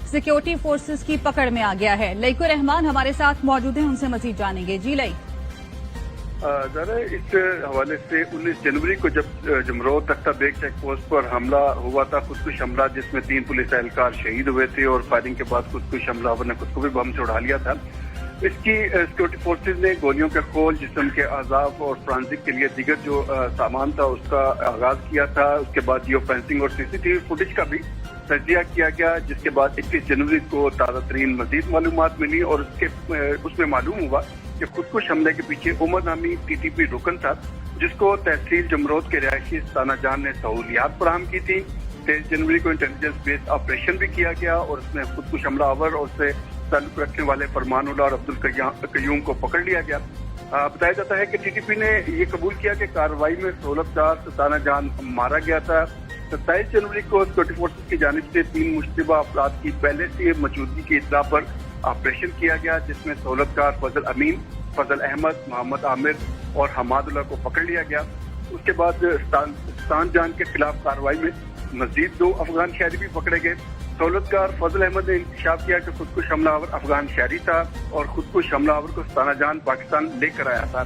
Security forces की पकड़ में आ गया है। लईकुर रहमान हमारे साथ मौजूद हैं, उनसे मजीद जानेंगे। जी लई। ज़रा इस हवाले से 19 जनवरी को जब जमरोद तख्ता बेग चेक पोस्ट पर हमला हुआ था, खुदकुश हमला, जिसमें 3 पुलिस एहलकार शहीद हुए थे और फायरिंग के बाद खुदकुश हमलावर ने खुद को भी बम से उड़ा लिया था। इसकी सिक्योरिटी फोर्सेज ने गोलियों के खोल, जिस्म के आज़ाब और फ्रांसिक के लिए दीगर जो सामान था उसका आगाज किया था। उसके बाद जियो फेंसिंग और सीसीटीवी फुटेज का भी तजिया किया गया, जिसके बाद 21 जनवरी को ताज़ा तरीन मजीद मालूमात मिली और उसमें मालूम हुआ कि खुदकुश हमले के पीछे उमर नामी टीटीपी रुकन था, जिसको तहसील जमरोद के रिहायशी सताना जान ने सहूलियात फराहम की थी। 23 जनवरी को इंटेलिजेंस बेस्ड ऑपरेशन भी किया गया और उसमें खुदकुश हमलावर और उससे ताल्लुक रखने वाले फरमानुल्लाह और अब्दुल कयूम को पकड़ लिया गया। बताया जाता है कि टीटीपी ने ये कबूल किया कि कार्रवाई में सहूलतदार सताना जान मारा गया था। 27 जनवरी को सिक्योरिटी फोर्सेज की जानिब से 3 मुश्तबा अफराद की पहले से मौजूदगी की इत्तला पर ऑपरेशन किया गया, जिसमें सहूलतकार फजल अमीन, फजल अहमद, मोहम्मद आमिर और हमादुल्लाह को पकड़ लिया गया। उसके बाद सतान जान के खिलाफ कार्रवाई में मजीद 2 अफगान शहरी भी पकड़े गए। सहूलतकार फजल अहमद ने इंकशाफ किया कि खुदकुश हमलावर अफगान शहरी था और खुदकुश हमलावर को सताना जान पाकिस्तान लेकर आया था।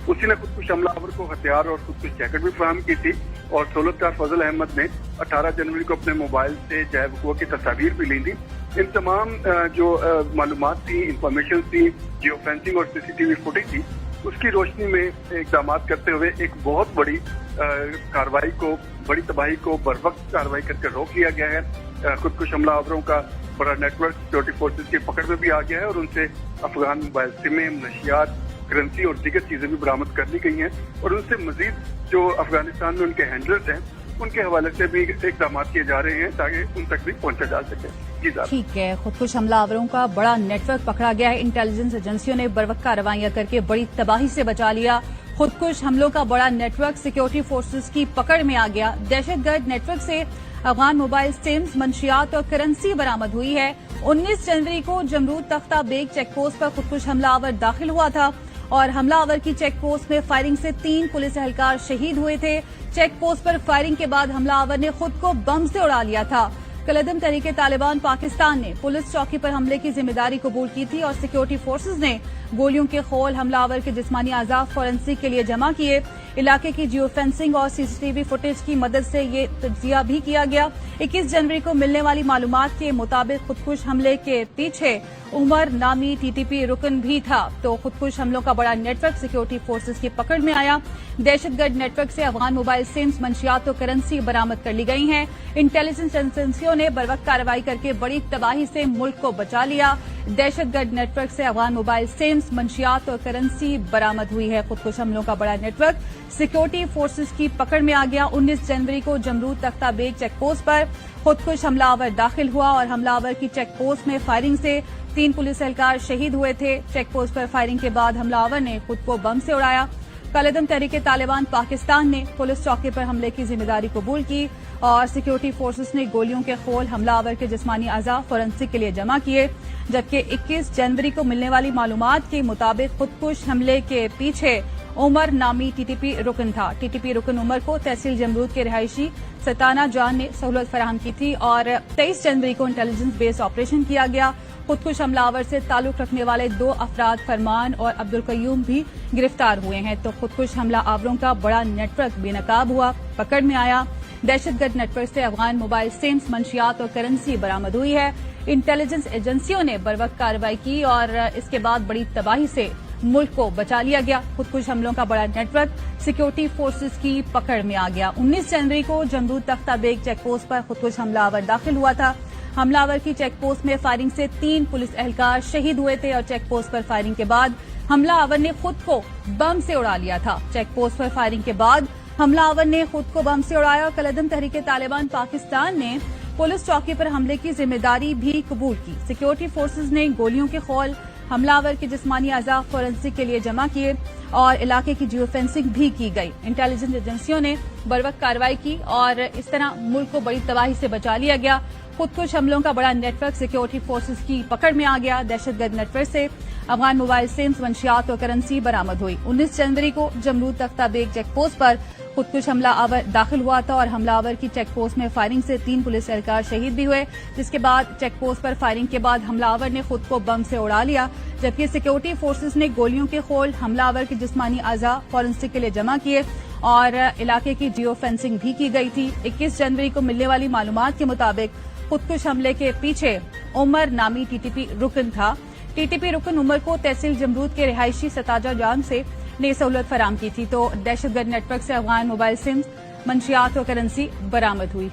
उसी ने खुदकुश हमलावर को हथियार और खुदकुश जैकेट भी फराहम की थी और सहूलतकार फजल अहमद ने 18 जनवरी को अपने मोबाइल से जैव वक़ूअ की तस्वीर भी ली थी। इन तमाम जो मालूमात थी, इंफॉर्मेशन थी, जियो फेंसिंग और सीसीटीवी फुटेज थी, उसकी रोशनी में इक़दाम करते हुए एक बहुत बड़ी कार्रवाई को, बड़ी तबाही को बर वक्त कार्रवाई करके रोक लिया गया है। खुदकुश हमलावरों का बड़ा नेटवर्क सिक्योरिटी फोर्सेज की पकड़ में भी आ गया है और उनसे अफगान मोबाइल सिमें, नशियात, करेंसी और दीगर चीजें भी बरामद कर ली गई हैं और उनसे मजीद जो अफगानिस्तान में उनके हैंडलर्स हैं उनके हवाले से भी इक़दाम किए जा रहे हैं ताकि उन तक भी पहुंचा जा सके। जी साहब। ठीक है, खुदकुश हमलावरों का बड़ा नेटवर्क पकड़ा गया है। इंटेलिजेंस एजेंसियों ने बर वक्त कार्रवाइयां करके बड़ी तबाही से बचा लिया। खुदकुश हमलों का बड़ा नेटवर्क सिक्योरिटी फोर्सेज की पकड़ में आ गया। दहशतगर्द नेटवर्क से अफगान मोबाइल सिम्स, मंशियात और करेंसी बरामद हुई है। 19 जनवरी को जमरूद तख्ता बेग चेक पोस्ट पर खुदकुश हमलावर दाखिल हुआ था और हमलावर की चेक पोस्ट में फायरिंग से 3 पुलिस एहलकार शहीद हुए थे। चेक पोस्ट पर फायरिंग के बाद हमलावर ने खुद को बम से उड़ा लिया था। कलअदम तहरीके तालिबान पाकिस्तान ने पुलिस चौकी पर हमले की जिम्मेदारी कबूल की थी और सिक्योरिटी फोर्सेज ने गोलियों के खोल, हमलावर के जिस्मानी आज़ाब फॉरेंसिक के लिए जमा किए। इलाके की जियो फेंसिंग और सीसीटीवी फुटेज की मदद से ये तजिया भी किया गया। 21 जनवरी को मिलने वाली मालूमात के मुताबिक खुदकुश हमले के पीछे उमर नामी टीटीपी रुकन भी था। तो खुदकुश हमलों का बड़ा नेटवर्क सिक्योरिटी फोर्सेज की पकड़ में आया। दहशतगर्द नेटवर्क से अफगान मोबाइल सिम्स, मंशियात और करेंसी बरामद कर ली गई हैं। इंटेलिजेंस एजेंसियों ने बर वक्त कार्रवाई करके बड़ी तबाही से मुल्क को बचा लिया। दहशतगर्द नेटवर्क से अफगान मोबाइल सिम्स, मंशियात और करेंसी बरामद हुई है। खुदकुश हमलों का बड़ा नेटवर्क सिक्योरिटी फोर्सेज की पकड़ में आ गया। 19 जनवरी को जमरूद तख्ता बेग चेक पोस्ट पर खुदकुश हमलावर दाखिल हुआ और हमलावर की चेक पोस्ट में फायरिंग से 3 पुलिस एहलकार शहीद हुए थे। चेक पोस्ट पर फायरिंग के बाद हमलावर ने खुद को बम से उड़ाया। कलअदम तहरीके तालिबान पाकिस्तान ने पुलिस चौकी पर हमले की जिम्मेदारी कबूल की और सिक्योरिटी फोर्सेज ने गोलियों के खोल, हमलावर के जिस्मानी आज़ाब फॉरेंसिक के लिए जमा किए। जबकि 21 जनवरी को मिलने वाली मालूमात के मुताबिक खुदकुश हमले के पीछे उमर नामी टीटीपी रुकन था। टीटीपी रुकन उमर को तहसील जमरूद के रिहायशी सताना जान ने सहूलत फराहम की थी और 23 जनवरी को इंटेलिजेंस बेस्ड ऑपरेशन किया गया। खुदकुश हमलावर से ताल्लुक रखने वाले 2 अफराद फरमान और अब्दुल कयूम भी गिरफ्तार हुए हैं। तो खुदकुश हमलावरों का बड़ा नेटवर्क बेनकाब हुआ, पकड़ में आया। दहशतगर्द नेटवर्क से अफगान मोबाइल सिम्स, मंशियात और करेंसी बरामद हुई है। इंटेलिजेंस एजेंसियों ने बर वक्त कार्रवाई की और इसके बाद बड़ी तबाही से मुल्क को बचा लिया गया। खुदकुश हमलों का बड़ा नेटवर्क सिक्योरिटी फोर्सेज की पकड़ में आ गया। 19 जनवरी को जमरूद तख्ता बेग चेक पोस्ट पर खुदकुश हमलावर दाखिल हुआ था। हमलावर की चेक पोस्ट में फायरिंग से 3 पुलिस एहलकार शहीद हुए थे और चेक पोस्ट पर फायरिंग के बाद हमलावर ने खुद को बम से उड़ा लिया था। चेक पोस्ट पर फायरिंग के बाद हमलावर ने खुद को बम से उड़ाया और कलअदम तहरीके तालिबान पाकिस्तान ने पुलिस चौकी पर हमले की जिम्मेदारी भी कबूल की। सिक्योरिटी फोर्सेज ने गोलियों के खोल, हमलावर के जिस्मानी आज़ाब फॉरेंसिक के लिए जमा किए और इलाके की जियो फेंसिंग भी की गई। इंटेलिजेंस एजेंसियों ने बर वक्त कार्रवाई की और इस तरह मुल्क को बड़ी तबाही से बचा लिया गया। खुदकुश हमलों का बड़ा नेटवर्क सिक्योरिटी फोर्सेज की पकड़ में आ गया। दहशतगर्द नेटवर्क से अफगान मोबाइल सिम्स, मंशियात और करेंसी बरामद हुई। 19 जनवरी को जमरूद तख्ता बेग चेक पोस्ट पर खुदकुश हमलावर दाखिल हुआ था और हमलावर की चेक पोस्ट में फायरिंग से 3 पुलिस एहलकार शहीद भी हुए, जिसके बाद चेक पोस्ट पर फायरिंग के बाद हमलावर ने खुद को बम से उड़ा लिया, जबकि सिक्योरिटी फोर्सेस ने गोलियों के खोल हमलावर के जिस्मानी अज़ा फॉरेंसिक के लिए जमा किए और इलाके की जियो फेंसिंग भी की गई थी। 21 जनवरी को मिलने वाली मालूमात के मुताबिक खुदकुश हमले के पीछे उमर नामी टीटीपी रुकन था। टीटीपी रुकन उमर को तहसील जमरूद के रिहायशी सताजा जान से ने सहूलत फराम की थी, तो दहशतगर्द नेटवर्क से अफगान मोबाइल सिम, मंशियात और करेंसी बरामद हुई।